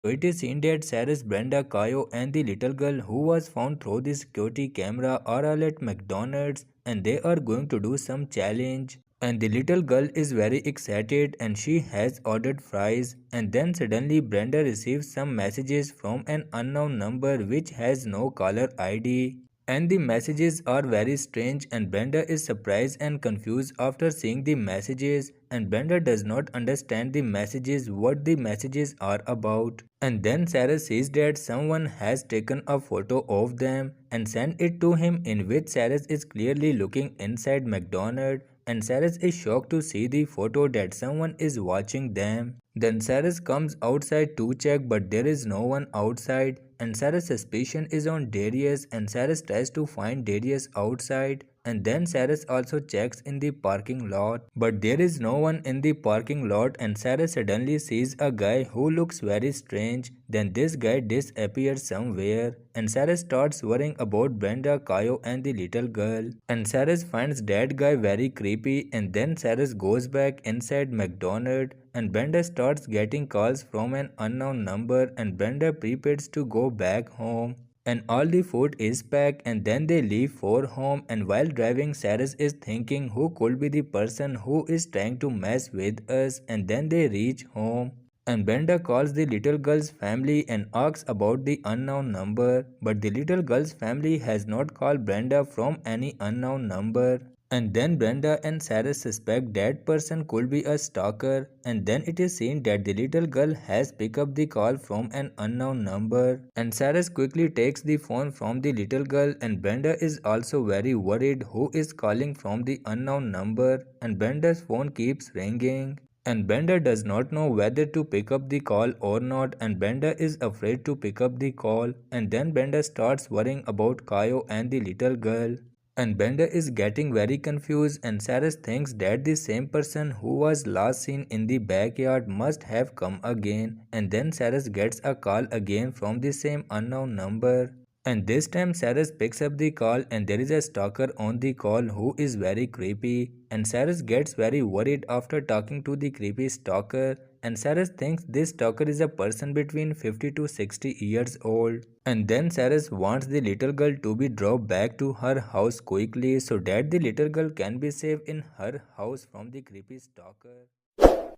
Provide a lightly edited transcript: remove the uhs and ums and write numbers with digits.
So it is seen that Cyrus, Brenda, Kayo and the little girl who was found through the security camera are all at McDonald's and they are going to do some challenge. And the little girl is very excited and she has ordered fries, and then suddenly Brenda receives some messages from an unknown number which has no caller ID. And the messages are very strange and Brenda is surprised and confused after seeing the messages, and Brenda does not understand the messages what the messages are about. And then Sarah sees that someone has taken a photo of them and sent it to him, in which Sarah is clearly looking inside McDonald, and Sarah is shocked to see the photo that someone is watching them. Then Sarah comes outside to check, but there is no one outside, and Sarah's suspicion is on Darius, and Sarah tries to find Darius outside. And then Sarah also checks in the parking lot, but there is no one in the parking lot, and Sarah suddenly sees a guy who looks very strange. Then this guy disappears somewhere, and Sarah starts worrying about Brenda, Kayo and the little girl. And Sarah finds that guy very creepy, and then Sarah goes back inside McDonald, and Brenda starts getting calls from an unknown number, and Brenda prepares to go back home. And all the food is packed, and then they leave for home, and while driving Sarah is thinking who could be the person who is trying to mess with us, and then they reach home. And Brenda calls the little girl's family and asks about the unknown number, but the little girl's family has not called Brenda from any unknown number. And then Brenda and Sarah suspect that person could be a stalker, and then it is seen that the little girl has picked up the call from an unknown number. And Sarah quickly takes the phone from the little girl, and Brenda is also very worried who is calling from the unknown number, and Brenda's phone keeps ringing. And Brenda does not know whether to pick up the call or not, and Brenda is afraid to pick up the call, and then Brenda starts worrying about Kayo and the little girl. And Brenda is getting very confused, and Sarah thinks that the same person who was last seen in the backyard must have come again, and then Sarah gets a call again from the same unknown number. And this time Sarah picks up the call, and there is a stalker on the call who is very creepy, and Sarah gets very worried after talking to the creepy stalker, and Sarah thinks this stalker is a person between 50 to 60 years old. And then Sarah wants the little girl to be dropped back to her house quickly so that the little girl can be safe in her house from the creepy stalker.